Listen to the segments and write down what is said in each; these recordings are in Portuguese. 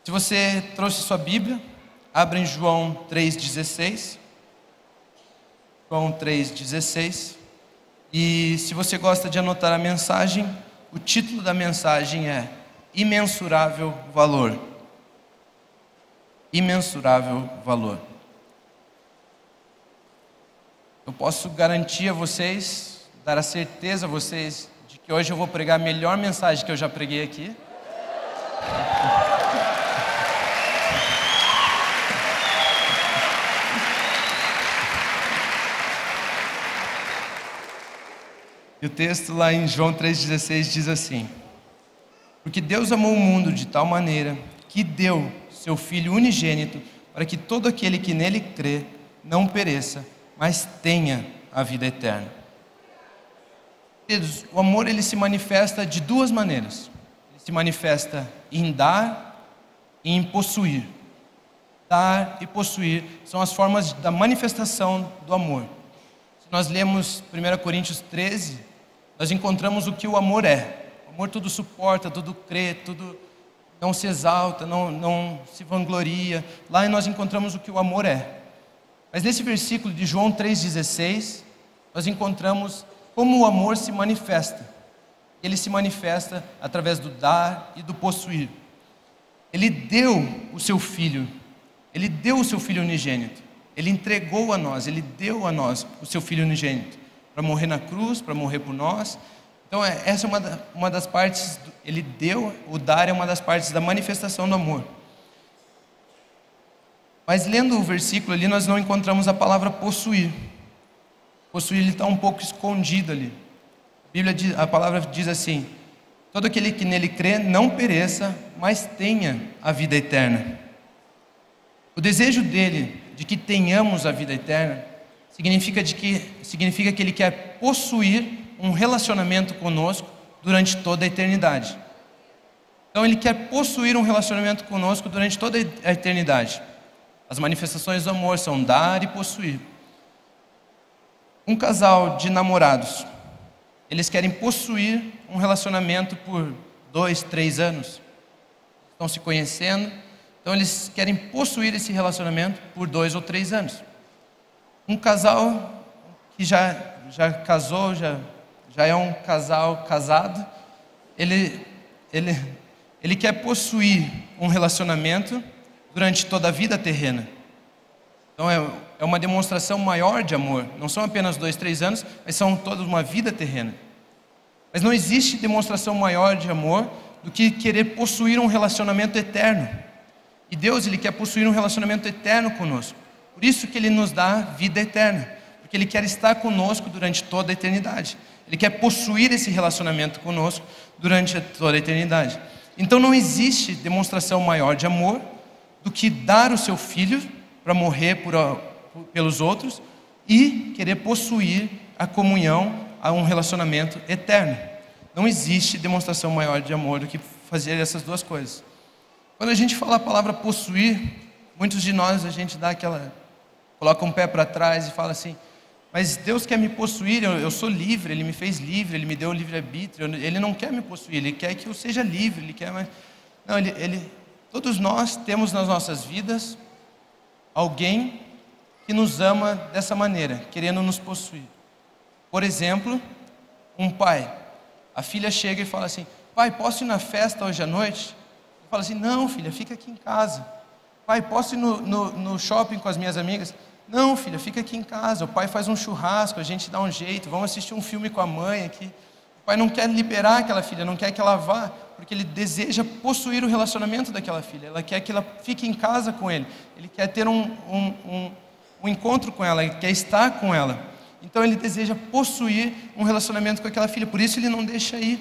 Se você trouxe sua Bíblia, abra em João 3,16. João 3,16. E se você gosta de anotar a mensagem, o título da mensagem é Imensurável Valor. Imensurável Valor. Eu posso garantir a vocês, dar a certeza a vocês, de que hoje eu vou pregar a melhor mensagem que eu já preguei aqui. E o texto lá em João 3,16 diz assim: Porque Deus amou o mundo de tal maneira que deu seu Filho unigênito para que todo aquele que nele crê não pereça, mas tenha a vida eterna. Queridos, o amor ele se manifesta de duas maneiras. Ele se manifesta em dar e em possuir. Dar e possuir são as formas da manifestação do amor. Se nós lemos 1 Coríntios 13, nós encontramos o que o amor é. O amor tudo suporta, tudo crê, tudo não se exalta, não se vangloria. Lá nós encontramos o que o amor é. Mas nesse versículo de João 3,16, nós encontramos como o amor se manifesta. Ele se manifesta através do dar e do possuir. Ele deu o seu Filho. Ele deu o seu Filho unigênito. Ele entregou a nós, Ele deu a nós o seu Filho unigênito para morrer na cruz, para morrer por nós. Então essa é uma das partes, Ele deu, o dar é uma das partes da manifestação do amor. Mas lendo o versículo ali, nós não encontramos a palavra possuir. Possuir ele está um pouco escondido ali. A palavra diz assim: todo aquele que nele crê não pereça, mas tenha a vida eterna. O desejo dele de que tenhamos a vida eterna significa que ele quer possuir um relacionamento conosco durante toda a eternidade. Então ele quer possuir um relacionamento conosco durante toda a eternidade. As manifestações do amor são dar e possuir. Um casal de namorados, eles querem possuir um relacionamento por 2, 3 anos. Estão se conhecendo, então eles querem possuir esse relacionamento por 2 ou 3 anos. Um casal que já casou, já é um casal casado, ele quer possuir um relacionamento durante toda a vida terrena. Então é uma demonstração maior de amor. Não são apenas 2, 3 anos, mas são toda uma vida terrena. Mas não existe demonstração maior de amor do que querer possuir um relacionamento eterno. E Deus, Ele quer possuir um relacionamento eterno conosco. Por isso que Ele nos dá vida eterna. Porque Ele quer estar conosco durante toda a eternidade. Ele quer possuir esse relacionamento conosco durante toda a eternidade. Então não existe demonstração maior de amor do que dar o seu Filho para morrer pelos outros e querer possuir a comunhão a um relacionamento eterno. Não existe demonstração maior de amor do que fazer essas duas coisas. Quando a gente fala a palavra possuir, muitos de nós a gente coloca um pé para trás e fala assim: mas Deus quer me possuir, eu sou livre, Ele me fez livre, Ele me deu o livre-arbítrio, Ele não quer me possuir, Ele quer que eu seja livre, Ele quer mais... Não, todos nós temos nas nossas vidas alguém que nos ama dessa maneira, querendo nos possuir. Por exemplo, um pai. A filha chega e fala assim: pai, posso ir na festa hoje à noite? Ele fala assim: não, filha, fica aqui em casa. Pai, posso ir no shopping com as minhas amigas? Não, filha, fica aqui em casa. O pai faz um churrasco, a gente dá um jeito, vamos assistir um filme com a mãe aqui. O pai não quer liberar aquela filha, não quer que ela vá, porque ele deseja possuir o relacionamento daquela filha. Ela quer que ela fique em casa com ele. Ele quer ter um encontro com ela, ele quer estar com ela. Então ele deseja possuir um relacionamento com aquela filha, por isso ele não deixa ir.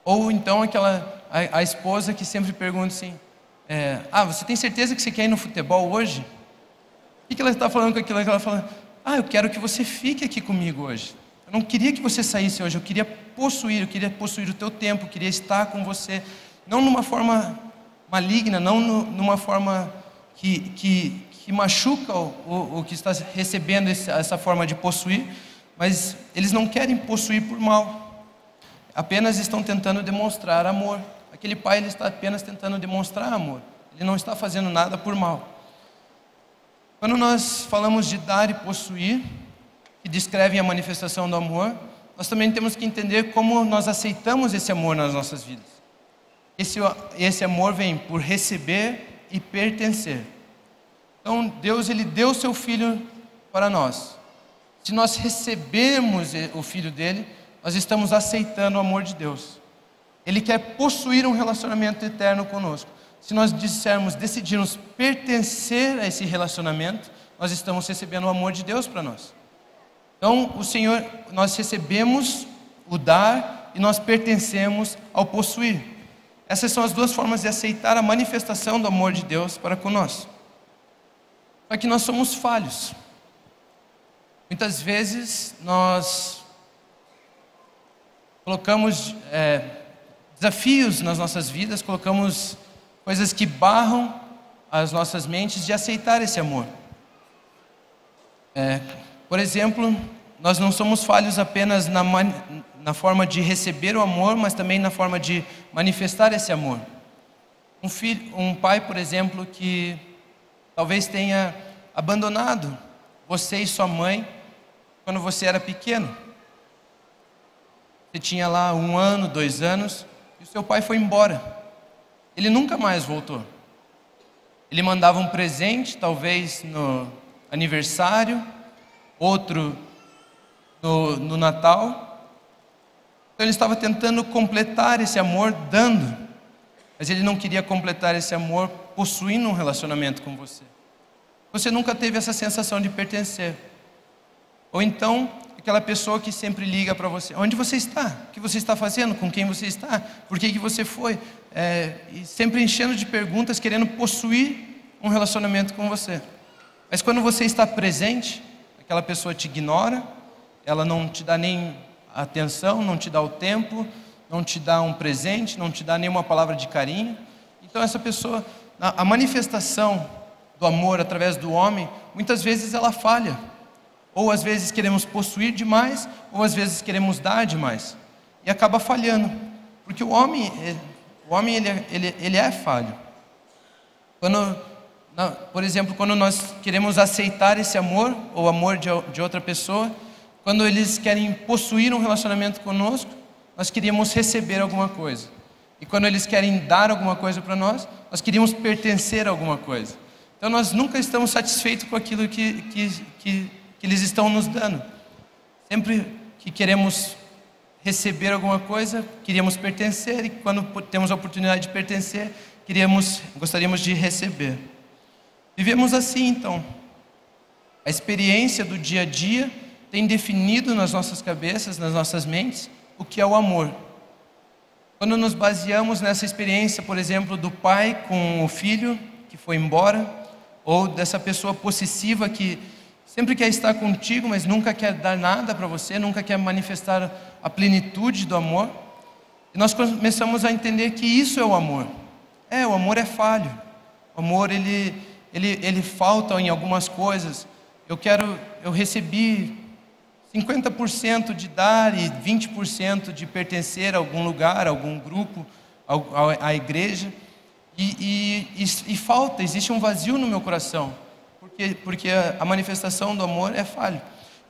Ou então a esposa que sempre pergunta assim: você tem certeza que você quer ir no futebol hoje? O que ela está falando com aquilo? Ela fala: eu quero que você fique aqui comigo hoje. Eu não queria que você saísse hoje, eu queria possuir o teu tempo, eu queria estar com você, não numa forma maligna, não numa forma que machuca o que está recebendo essa forma de possuir, mas eles não querem possuir por mal, apenas estão tentando demonstrar amor. aquele pai ele está apenas tentando demonstrar amor. Ele não está fazendo nada por mal. Quando nós falamos de dar e possuir, que descrevem a manifestação do amor, nós também temos que entender como nós aceitamos esse amor nas nossas vidas. Esse amor vem por receber e pertencer. Então, Deus ele deu o seu Filho para nós. Se nós recebemos o Filho dele, nós estamos aceitando o amor de Deus. Ele quer possuir um relacionamento eterno conosco. Se nós decidimos pertencer a esse relacionamento, nós estamos recebendo o amor de Deus para nós. Então, nós recebemos o dar e nós pertencemos ao possuir. Essas são as duas formas de aceitar a manifestação do amor de Deus para conosco. Só que nós somos falhos. Muitas vezes nós colocamos desafios nas nossas vidas, colocamos coisas que barram as nossas mentes de aceitar esse amor. Por exemplo, nós não somos falhos apenas na forma de receber o amor, mas também na forma de manifestar esse amor. Um pai, por exemplo, que talvez tenha abandonado você e sua mãe quando você era pequeno. Você tinha lá 1 ano, 2 anos, e o seu pai foi embora. Ele nunca mais voltou. Ele mandava um presente, talvez no aniversário, outro no Natal. Então ele estava tentando completar esse amor dando, mas ele não queria completar esse amor possuindo um relacionamento com você. Você nunca teve essa sensação de pertencer. Ou então, aquela pessoa que sempre liga para você: onde você está? O que você está fazendo? Com quem você está? Por que você foi? E sempre enchendo de perguntas, querendo possuir um relacionamento com você. Mas quando você está presente, aquela pessoa te ignora, ela não te dá nem atenção, não te dá o tempo, não te dá um presente, não te dá nenhuma palavra de carinho. Então essa pessoa, a manifestação do amor através do homem, muitas vezes ela falha. Ou às vezes queremos possuir demais, ou às vezes queremos dar demais. E acaba falhando. Porque o homem ele é falho. Por exemplo, quando nós queremos aceitar esse amor, ou o amor de outra pessoa, quando eles querem possuir um relacionamento conosco, nós queríamos receber alguma coisa. E quando eles querem dar alguma coisa para nós, nós queríamos pertencer a alguma coisa. Então nós nunca estamos satisfeitos com aquilo que eles estão nos dando. Sempre que queremos receber alguma coisa, queríamos pertencer, e quando temos a oportunidade de pertencer, gostaríamos de receber. Vivemos assim, então. A experiência do dia a dia tem definido nas nossas cabeças, nas nossas mentes, o que é o amor. Quando nos baseamos nessa experiência, por exemplo, do pai com o filho que foi embora, ou dessa pessoa possessiva que sempre quer estar contigo, mas nunca quer dar nada para você, nunca quer manifestar a plenitude do amor. E nós começamos a entender que isso é o amor. O amor é falho. O amor, ele falta em algumas coisas. Eu recebi 50% de dar e 20% de pertencer a algum lugar, a algum grupo, à igreja. E falta, existe um vazio no meu coração. Porque a manifestação do amor é falho.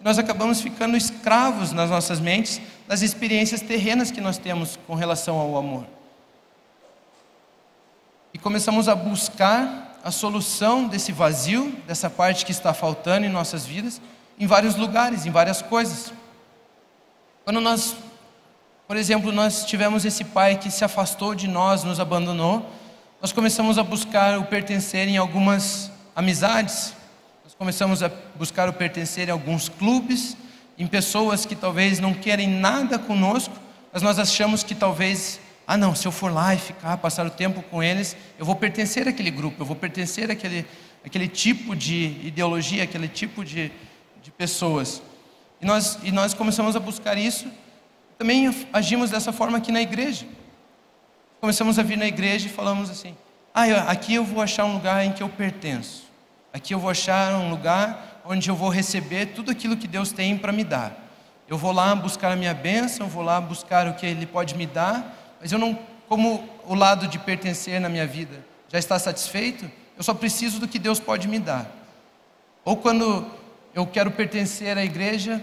E nós acabamos ficando escravos nas nossas mentes das experiências terrenas que nós temos com relação ao amor. E começamos a buscar a solução desse vazio, dessa parte que está faltando em nossas vidas, em vários lugares, em várias coisas. Quando por exemplo, nós tivemos esse pai que se afastou de nós, nos abandonou, nós começamos a buscar o pertencer em algumas amizades. Nós começamos a buscar o pertencer em alguns clubes, em pessoas que talvez não querem nada conosco, mas nós achamos que talvez, não, se eu for lá e passar o tempo com eles, eu vou pertencer àquele grupo, eu vou pertencer àquele tipo de ideologia, aquele tipo de pessoas. E nós começamos a buscar isso. Também agimos dessa forma aqui na igreja. Começamos a vir na igreja e falamos assim: aqui eu vou achar um lugar em que eu pertenço. Aqui eu vou achar um lugar onde eu vou receber tudo aquilo que Deus tem para me dar. Eu vou lá buscar a minha bênção, eu vou lá buscar o que Ele pode me dar, mas eu não, como o lado de pertencer na minha vida já está satisfeito, eu só preciso do que Deus pode me dar. Ou quando eu quero pertencer à igreja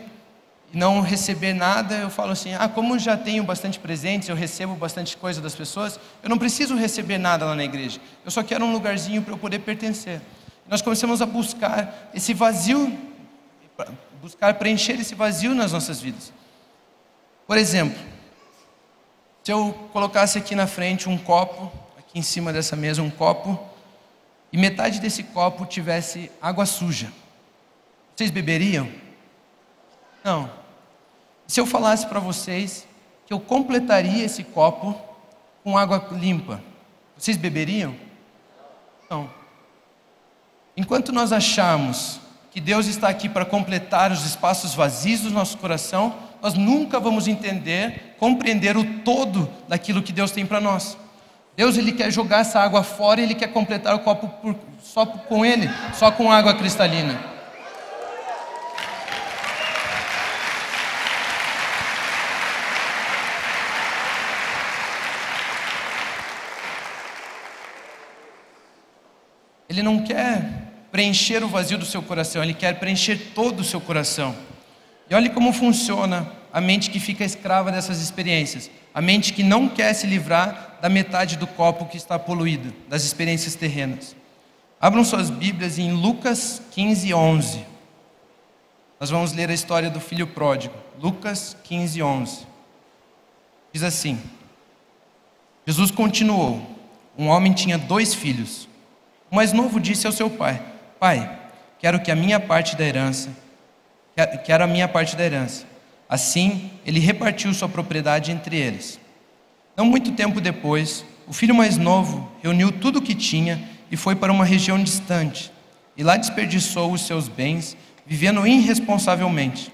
e não receber nada, eu falo assim, como já tenho bastante presentes, eu recebo bastante coisa das pessoas, eu não preciso receber nada lá na igreja, eu só quero um lugarzinho para eu poder pertencer. Nós começamos a buscar esse vazio, buscar preencher esse vazio nas nossas vidas. Por exemplo, se eu colocasse aqui na frente um copo, aqui em cima dessa mesa um copo, e metade desse copo tivesse água suja, vocês beberiam? Não. Se eu falasse para vocês que eu completaria esse copo com água limpa, vocês beberiam? Não. Enquanto nós achamos que Deus está aqui para completar os espaços vazios do nosso coração, nós nunca vamos entender, compreender o todo daquilo que Deus tem para nós. Deus, Ele quer jogar essa água fora e Ele quer completar o copo só com Ele, só com água cristalina. Ele não quer preencher o vazio do seu coração, Ele quer preencher todo o seu coração. E olhe como funciona a mente que fica escrava dessas experiências. A mente que não quer se livrar da metade do copo que está poluída, das experiências terrenas. Abram suas Bíblias em Lucas 15, 11. Nós vamos ler a história do filho pródigo. Lucas 15, 11. Diz assim: Jesus continuou. Um homem tinha 2 filhos. O mais novo disse ao seu pai: Pai, quero a minha parte da herança. Assim, ele repartiu sua propriedade entre eles. Não muito tempo depois, o filho mais novo reuniu tudo o que tinha e foi para uma região distante. E lá desperdiçou os seus bens, vivendo irresponsavelmente.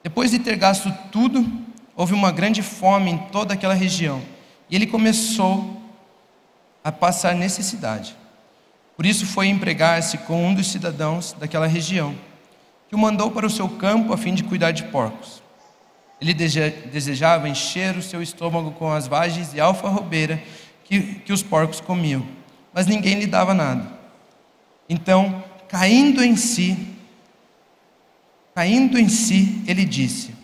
Depois de ter gasto tudo, houve uma grande fome em toda aquela região. E ele começou a passar necessidade. Por isso foi empregar-se com um dos cidadãos daquela região, que o mandou para o seu campo a fim de cuidar de porcos. Ele desejava encher o seu estômago com as vagens e alfarrobeira que os porcos comiam, mas ninguém lhe dava nada. Então, caindo em si, ele disse: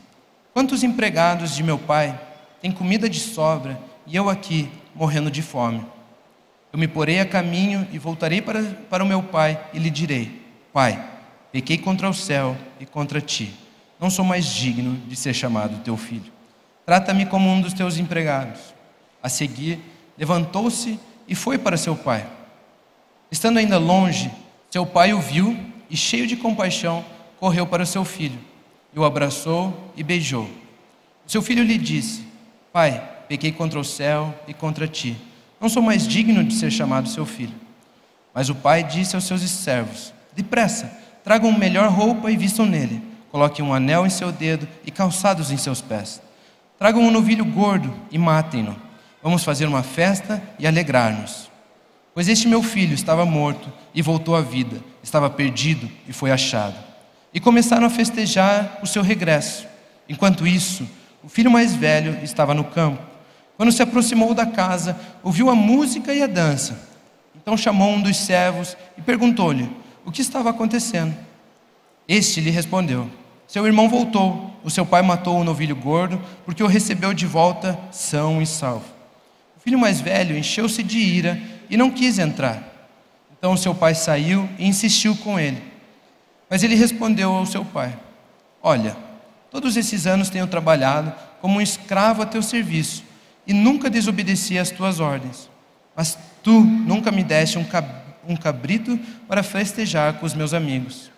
Quantos empregados de meu pai têm comida de sobra e eu aqui morrendo de fome? Eu me porei a caminho e voltarei para o meu pai e lhe direi: Pai, pequei contra o céu e contra ti. Não sou mais digno de ser chamado teu filho. Trata-me como um dos teus empregados. A seguir, levantou-se e foi para seu pai. Estando ainda longe, seu pai o viu e, cheio de compaixão, correu para seu filho, e o abraçou e beijou. O seu filho lhe disse: Pai, pequei contra o céu e contra ti. Não sou mais digno de ser chamado seu filho. Mas o pai disse aos seus servos: Depressa, tragam melhor roupa e vistam nele. Coloquem um anel em seu dedo e calçados em seus pés. Tragam um novilho gordo e matem-no. Vamos fazer uma festa e alegrar-nos. Pois este meu filho estava morto e voltou à vida, estava perdido e foi achado. E começaram a festejar o seu regresso. Enquanto isso, o filho mais velho estava no campo. Quando se aproximou da casa, ouviu a música e a dança. Então chamou um dos servos e perguntou-lhe o que estava acontecendo. Este lhe respondeu: Seu irmão voltou, o seu pai matou o novilho gordo, porque o recebeu de volta são e salvo. O filho mais velho encheu-se de ira e não quis entrar. Então o seu pai saiu e insistiu com ele. Mas ele respondeu ao seu pai: Olha, todos esses anos tenho trabalhado como um escravo a teu serviço e nunca desobedeci às tuas ordens. Mas tu nunca me deste um cabrito para festejar com os meus amigos.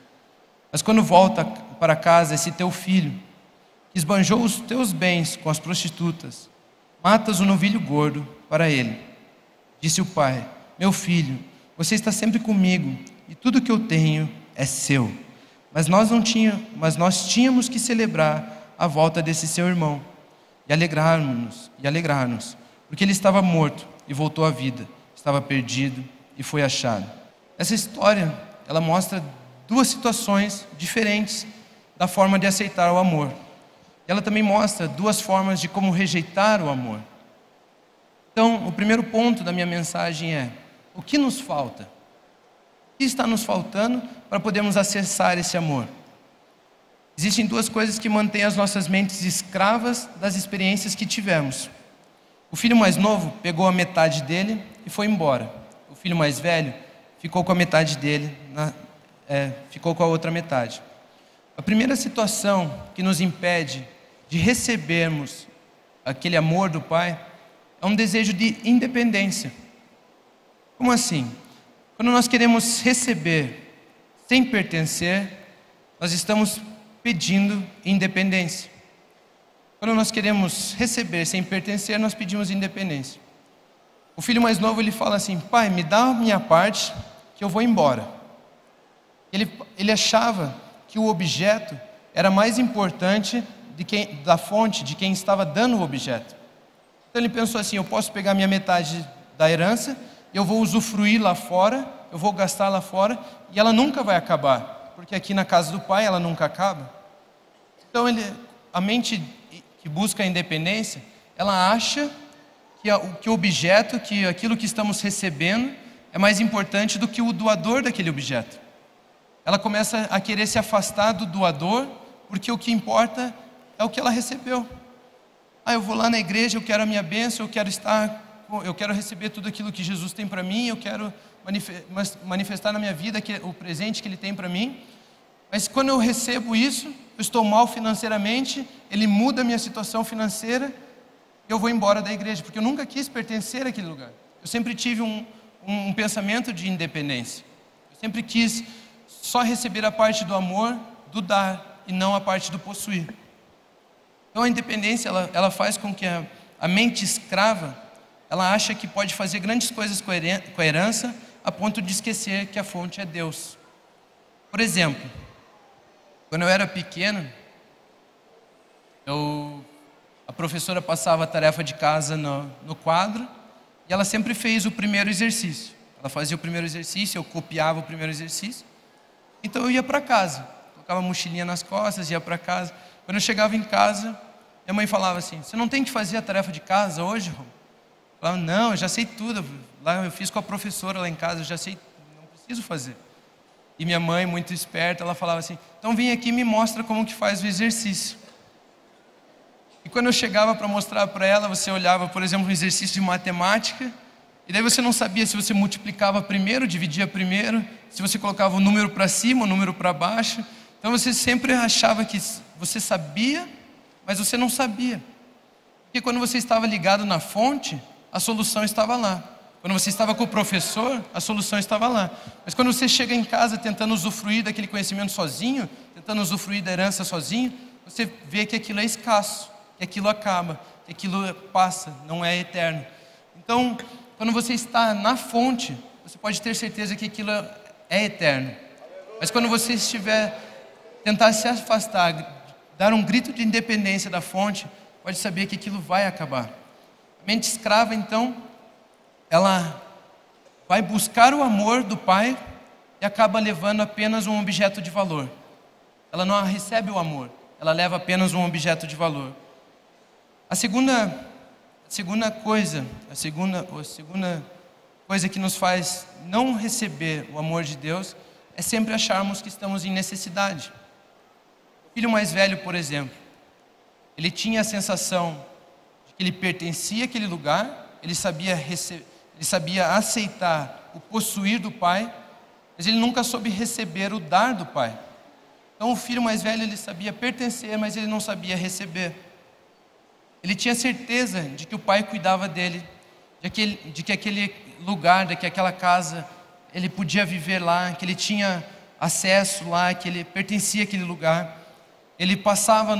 Mas quando volta para casa esse teu filho, que esbanjou os teus bens com as prostitutas, matas o novilho gordo para ele. Disse o pai: Meu filho, você está sempre comigo e tudo que eu tenho é seu. Mas nós tínhamos que celebrar a volta desse seu irmão e alegrar-nos, porque ele estava morto e voltou à vida, estava perdido e foi achado. Essa história, ela mostra 2 situações diferentes da forma de aceitar o amor. Ela também mostra 2 formas de como rejeitar o amor. Então, o primeiro ponto da minha mensagem é: o que nos falta? O que está nos faltando para podermos acessar esse amor? Existem duas coisas que mantêm as nossas mentes escravas das experiências que tivemos. O filho mais novo pegou a metade dele e foi embora. O filho mais velho ficou com a metade dele, ficou com a outra metade. A primeira situação que nos impede de recebermos aquele amor do Pai é um desejo de independência. Como assim? Quando nós queremos receber sem pertencer, nós estamos pedindo independência. Quando nós queremos receber sem pertencer, nós pedimos independência. O filho mais novo, ele fala assim: pai, me dá a minha parte que eu vou embora. Ele achava que o objeto era mais importante da fonte, de quem estava dando o objeto. Então ele pensou assim: eu posso pegar minha metade da herança, eu vou usufruir lá fora, eu vou gastar lá fora, e ela nunca vai acabar, porque aqui na casa do pai ela nunca acaba. Então a mente que busca a independência, ela acha que o objeto, que aquilo que estamos recebendo é mais importante do que o doador daquele objeto. Ela começa a querer se afastar do doador, porque o que importa é o que ela recebeu. Eu vou lá na igreja, eu quero a minha bênção, eu quero receber tudo aquilo que Jesus tem para mim, eu quero manifestar na minha vida o presente que Ele tem para mim. Mas quando eu recebo isso, eu estou mal financeiramente, Ele muda a minha situação financeira, eu vou embora da igreja, porque eu nunca quis pertencer àquele lugar. Eu sempre tive um pensamento de independência. Eu sempre quis só receber a parte do amor, do dar, e não a parte do possuir. Então a independência, ela faz com que a mente escrava, ela acha que pode fazer grandes coisas com a herança, a ponto de esquecer que a fonte é Deus. Por exemplo, quando eu era pequeno, a professora passava a tarefa de casa no quadro, e ela sempre fez o primeiro exercício. Ela fazia o primeiro exercício, eu copiava o primeiro exercício. Então eu ia para casa, colocava a mochilinha nas costas, ia para casa. Quando eu chegava em casa, minha mãe falava assim: você não tem que fazer a tarefa de casa hoje, Rom? Eu falava: não, eu já sei tudo. Lá eu fiz com a professora lá em casa, eu já sei, não preciso fazer. E minha mãe, muito esperta, ela falava assim: então vem aqui e me mostra como que faz o exercício. E quando eu chegava para mostrar para ela, você olhava, por exemplo, um exercício de matemática, e daí você não sabia se você multiplicava primeiro, dividia primeiro, se você colocava o número para cima, o número para baixo. Então você sempre achava que você sabia, mas você não sabia. Porque quando você estava ligado na fonte, a solução estava lá. Quando você estava com o professor, a solução estava lá. Mas quando você chega em casa tentando usufruir daquele conhecimento sozinho, tentando usufruir da herança sozinho, você vê que aquilo é escasso, que aquilo acaba, que aquilo passa, não é eterno. Então, quando você está na fonte, você pode ter certeza que aquilo é eterno. Mas quando você tentar se afastar, dar um grito de independência da fonte, pode saber que aquilo vai acabar. A mente escrava, então, ela vai buscar o amor do Pai e acaba levando apenas um objeto de valor. Ela não recebe o amor, ela leva apenas um objeto de valor. A segunda coisa que nos faz não receber o amor de Deus é sempre acharmos que estamos em necessidade. O filho mais velho, por exemplo, ele tinha a sensação de que ele pertencia àquele lugar, ele sabia aceitar o possuir do pai, mas ele nunca soube receber o dar do pai. Então o filho mais velho, ele sabia pertencer, mas ele não sabia receber. Ele tinha certeza de que o pai cuidava dele, de que aquele lugar, de que aquela casa, ele podia viver lá, que ele tinha acesso lá, que ele pertencia àquele lugar. Ele passava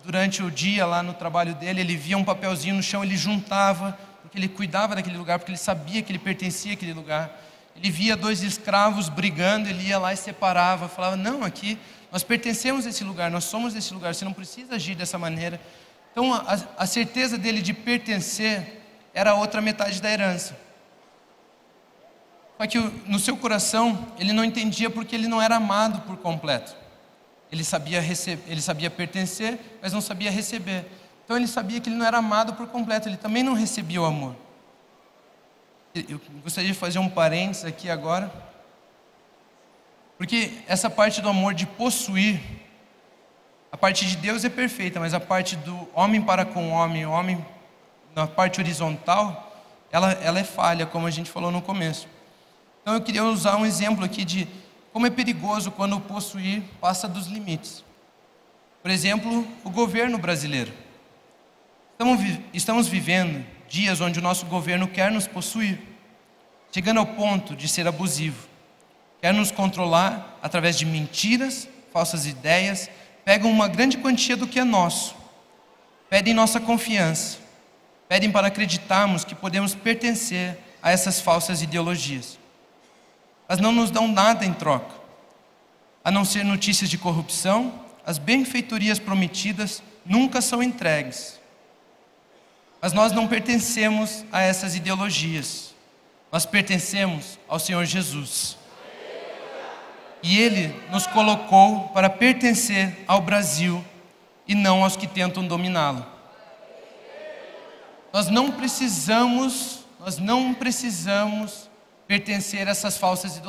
durante o dia lá no trabalho dele, ele via um papelzinho no chão, ele juntava, porque ele cuidava daquele lugar, porque ele sabia que ele pertencia àquele lugar. Ele via dois escravos brigando, ele ia lá e separava, falava: não, aqui nós pertencemos a esse lugar, nós somos desse lugar, você não precisa agir dessa maneira. Então a certeza dele de pertencer era a outra metade da herança. Só que no seu coração ele não entendia porque ele não era amado por completo. Ele sabia pertencer, mas não sabia receber. Então ele sabia que ele não era amado por completo, ele também não recebia o amor. Eu gostaria de fazer um parênteses aqui agora, porque essa parte do amor de possuir, a parte de Deus é perfeita, mas a parte do homem para com o homem na parte horizontal, ela é falha, como a gente falou no começo. Então eu queria usar um exemplo aqui de como é perigoso quando o possuir passa dos limites. Por exemplo, o governo brasileiro. Estamos vivendo dias onde o nosso governo quer nos possuir, chegando ao ponto de ser abusivo. Quer nos controlar através de mentiras, falsas ideias, pegam uma grande quantia do que é nosso, pedem nossa confiança, pedem para acreditarmos que podemos pertencer a essas falsas ideologias. Mas não nos dão nada em troca, a não ser notícias de corrupção. As benfeitorias prometidas nunca são entregues. Mas nós não pertencemos a essas ideologias. Nós pertencemos ao Senhor Jesus. E Ele nos colocou para pertencer ao Brasil e não aos que tentam dominá-lo. Nós não precisamos pertencer a essas falsas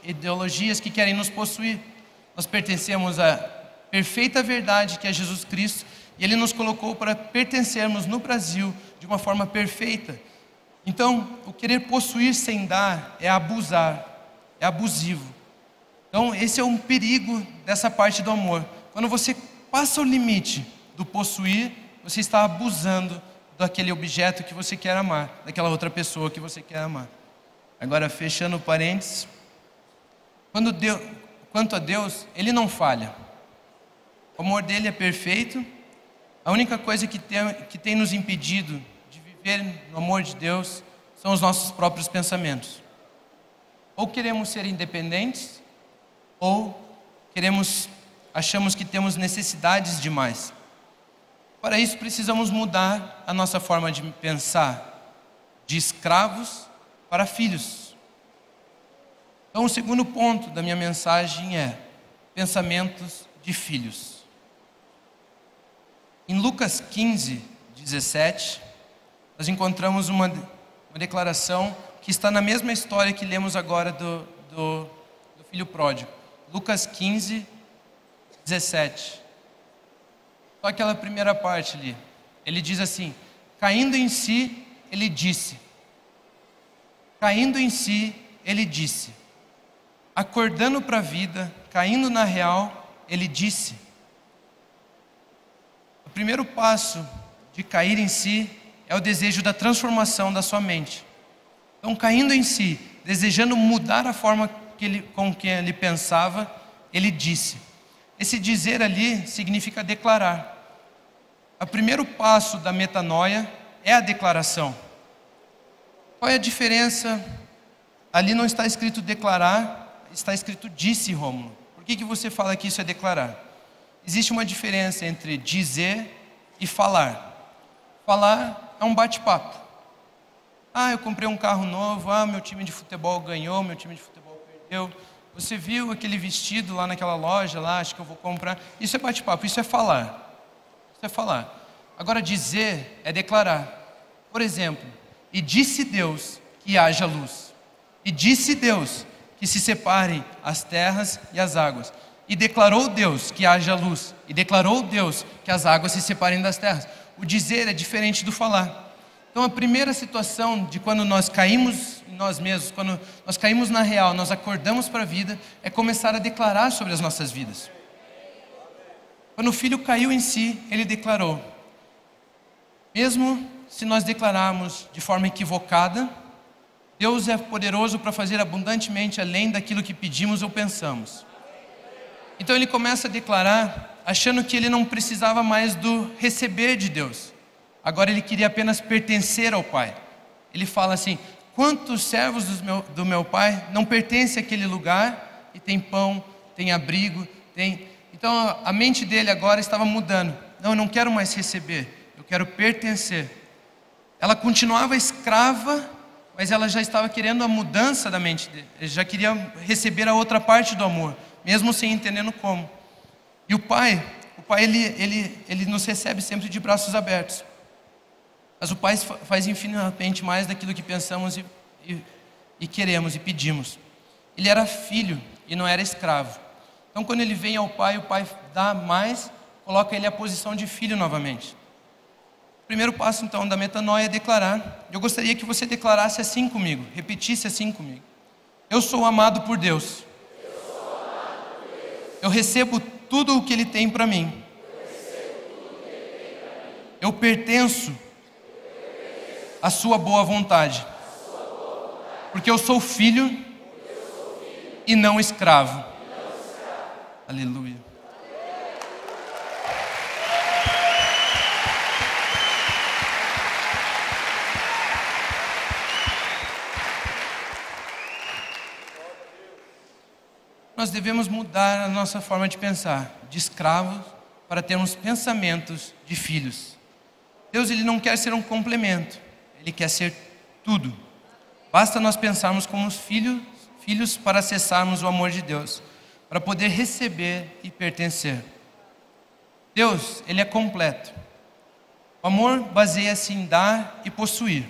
ideologias que querem nos possuir. Nós pertencemos à perfeita verdade que é Jesus Cristo, e Ele nos colocou para pertencermos no Brasil de uma forma perfeita. Então, o querer possuir sem dar é abusar, é abusivo. Então, esse é um perigo dessa parte do amor. Quando você passa o limite do possuir, você está abusando daquele objeto que você quer amar, daquela outra pessoa que você quer amar. Agora, fechando parênteses, quanto a Deus, Ele não falha. O amor dele é perfeito. A única coisa que tem nos impedido de viver no amor de Deus são os nossos próprios pensamentos. Ou queremos ser independentes, ou achamos que temos necessidades demais. Para isso precisamos mudar a nossa forma de pensar, de escravos para filhos. Então o segundo ponto da minha mensagem é pensamentos de filhos. Em Lucas 15, 17, nós encontramos uma declaração que está na mesma história que lemos agora do filho pródigo. Lucas 15, 17. Só aquela primeira parte ali. Ele diz assim: caindo em si, ele disse. Caindo em si, ele disse. Acordando para a vida, caindo na real, ele disse. O primeiro passo de cair em si é o desejo da transformação da sua mente. Então, caindo em si, desejando mudar a forma com que ele pensava, ele disse. Esse dizer ali significa declarar. O primeiro passo da metanoia é a declaração. Qual é a diferença? Ali não está escrito declarar, está escrito disse, Rômulo. Por que você fala que isso é declarar? Existe uma diferença entre dizer e falar. Falar é um bate-papo. Eu comprei um carro novo, meu time de futebol ganhou, meu time de futebol perdeu. Você viu aquele vestido lá naquela loja, lá, acho que eu vou comprar. Isso é bate-papo, isso é falar. Isso é falar. Agora dizer é declarar. Por exemplo, e disse Deus que haja luz. E disse Deus que se separem as terras e as águas. E declarou Deus que haja luz. E declarou Deus que as águas se separem das terras. O dizer é diferente do falar. Então a primeira situação de quando nós caímos em nós mesmos, quando nós caímos na real, nós acordamos para a vida, é começar a declarar sobre as nossas vidas. Quando o filho caiu em si, ele declarou. Mesmo se nós declararmos de forma equivocada, Deus é poderoso para fazer abundantemente além daquilo que pedimos ou pensamos. Então ele começa a declarar, achando que ele não precisava mais do receber de Deus. Agora ele queria apenas pertencer ao Pai. Ele fala assim: quantos servos do meu Pai não pertencem àquele lugar e tem pão, tem abrigo, tem... Então a mente dele agora estava mudando. Não, eu não quero mais receber, eu quero pertencer. Ela continuava escrava, mas ela já estava querendo a mudança da mente dele. Ele já queria receber a outra parte do amor, mesmo sem entendendo como. E o Pai ele nos recebe sempre de braços abertos. Mas o Pai faz infinitamente mais daquilo que pensamos e queremos e pedimos. Ele era filho e não era escravo. Então, quando ele vem ao Pai, o Pai dá mais, coloca ele à posição de filho novamente. O primeiro passo, então, da metanoia é declarar. Eu gostaria que você declarasse assim comigo, repetisse assim comigo. Eu sou amado por Deus. Eu recebo tudo o que Ele tem para mim. Eu pertenço à sua boa vontade. Porque eu sou filho e não escravo. Aleluia. Nós devemos mudar a nossa forma de pensar, de escravos, para termos pensamentos de filhos. Deus, Ele não quer ser um complemento, Ele quer ser tudo. Basta nós pensarmos como filhos para acessarmos o amor de Deus, para poder receber e pertencer. Deus, Ele é completo. O amor baseia-se em dar e possuir.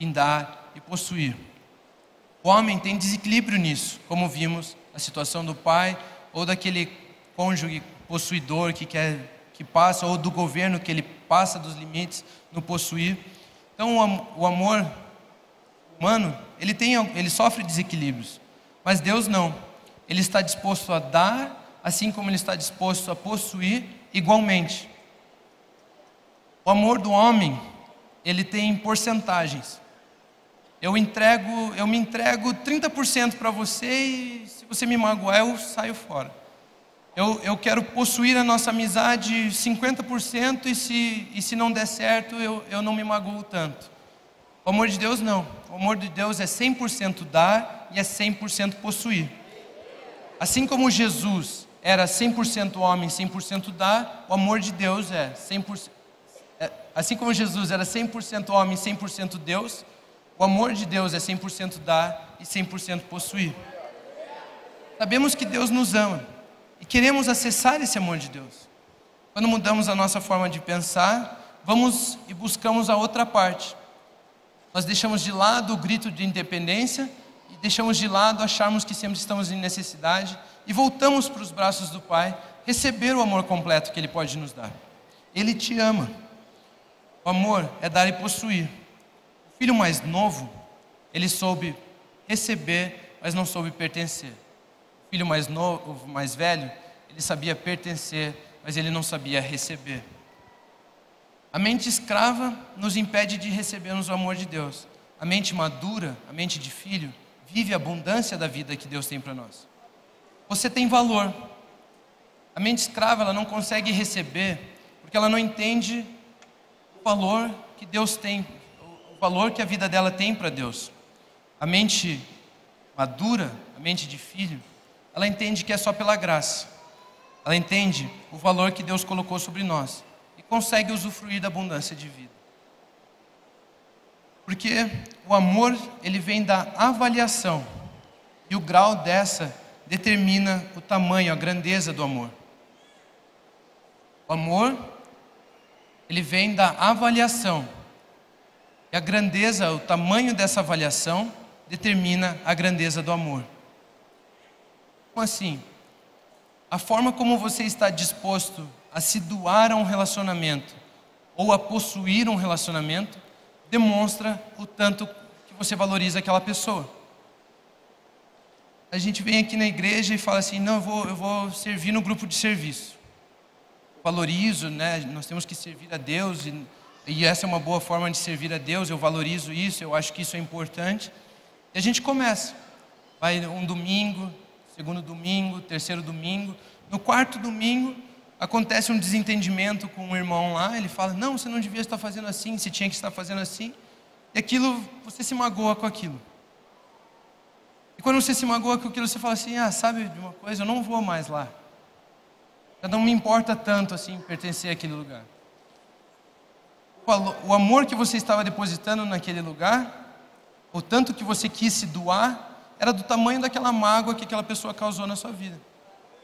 Em dar e possuir. O homem tem desequilíbrio nisso, como vimos na situação do pai, ou daquele cônjuge possuidor que passa, ou do governo que ele passa dos limites no possuir. Então o amor humano, ele sofre desequilíbrios, mas Deus não. Ele está disposto a dar, assim como Ele está disposto a possuir igualmente. O amor do homem, ele tem porcentagens. Eu me entrego 30% para você e se você me magoar, eu saio fora. Eu quero possuir a nossa amizade 50% e se não der certo, eu não me magoo tanto. O amor de Deus não. O amor de Deus é 100% dar e é 100% possuir. Assim como Jesus era 100% homem, 100% dar, o amor de Deus é 100%. Assim como Jesus era 100% homem, 100% Deus, o amor de Deus é 100% dar e 100% possuir. Sabemos que Deus nos ama e queremos acessar esse amor de Deus. Quando mudamos a nossa forma de pensar, vamos e buscamos a outra parte. Nós deixamos de lado o grito de independência e deixamos de lado acharmos que sempre estamos em necessidade e voltamos para os braços do Pai, receber o amor completo que Ele pode nos dar. Ele te ama. O amor é dar e possuir. O filho mais novo, ele soube receber, mas não soube pertencer. O filho mais novo, mais velho, ele sabia pertencer, mas ele não sabia receber. A mente escrava nos impede de recebermos o amor de Deus. A mente madura, a mente de filho, vive a abundância da vida que Deus tem para nós. Você tem valor. A mente escrava, ela não consegue receber, porque ela não entende o valor que Deus tem, o valor que a vida dela tem para Deus. A mente madura, a mente de filho, ela entende que é só pela graça. Ela entende o valor que Deus colocou sobre nós e consegue usufruir da abundância de vida. Porque o amor, ele vem da avaliação e o grau dessa determina o tamanho, a grandeza do amor. O amor, ele vem da avaliação. E a grandeza, o tamanho dessa avaliação, determina a grandeza do amor. Como assim? A forma como você está disposto a se doar a um relacionamento ou a possuir um relacionamento demonstra o tanto que você valoriza aquela pessoa. A gente vem aqui na igreja e fala assim, não, eu vou servir no grupo de serviço. Valorizo, né? Nós temos que servir a Deus e essa é uma boa forma de servir a Deus, eu valorizo isso, eu acho que isso é importante. E a gente começa, vai um domingo, segundo domingo, terceiro domingo, no quarto domingo acontece um desentendimento com um irmão lá, ele fala, não, você não devia estar fazendo assim, você tinha que estar fazendo assim, e aquilo, você se magoa com aquilo. E quando você se magoa com aquilo, você fala assim, sabe de uma coisa, eu não vou mais lá. Já não me importa tanto assim pertencer àquele lugar. O amor que você estava depositando naquele lugar, o tanto que você quis se doar, era do tamanho daquela mágoa que aquela pessoa causou na sua vida.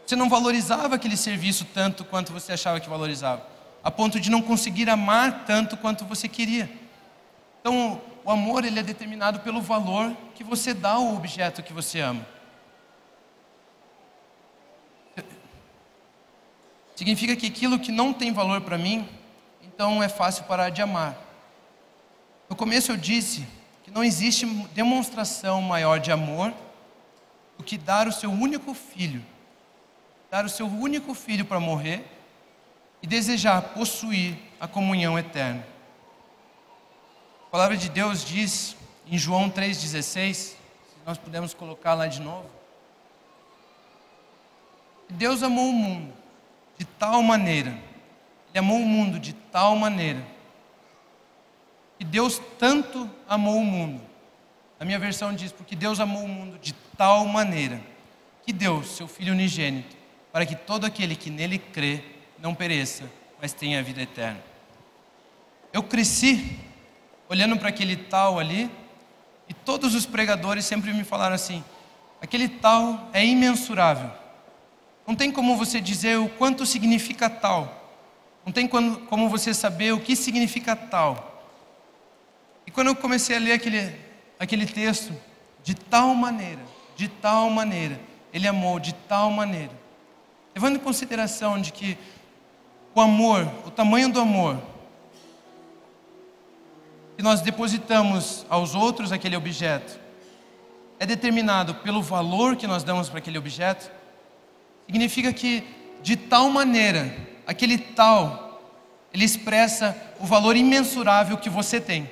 Você não valorizava aquele serviço tanto quanto você achava que valorizava, a ponto de não conseguir amar tanto quanto você queria. Então, o amor ele é determinado pelo valor que você dá ao objeto que você ama. Significa que aquilo que não tem valor para mim, então é fácil parar de amar. No começo eu disse que não existe demonstração maior de amor do que dar o seu único filho. Dar o seu único filho para morrer e desejar possuir a comunhão eterna. A palavra de Deus diz em João 3,16, se nós pudermos colocar lá de novo, que Deus amou o mundo de tal maneira, Ele amou o mundo de tal maneira, que Deus tanto amou o mundo. A minha versão diz, porque Deus amou o mundo de tal maneira, que deu seu Filho unigênito, para que todo aquele que nele crê não pereça, mas tenha a vida eterna. Eu cresci olhando para aquele tal ali, e todos os pregadores sempre me falaram assim, aquele tal é imensurável. Não tem como você dizer o quanto significa tal. Não tem como você saber o que significa tal. E quando eu comecei a ler aquele texto, de tal maneira, Ele amou de tal maneira. Levando em consideração de que o amor, o tamanho do amor, que nós depositamos aos outros aquele objeto, é determinado pelo valor que nós damos para aquele objeto, significa que, de tal maneira, aquele tal, ele expressa o valor imensurável que você tem.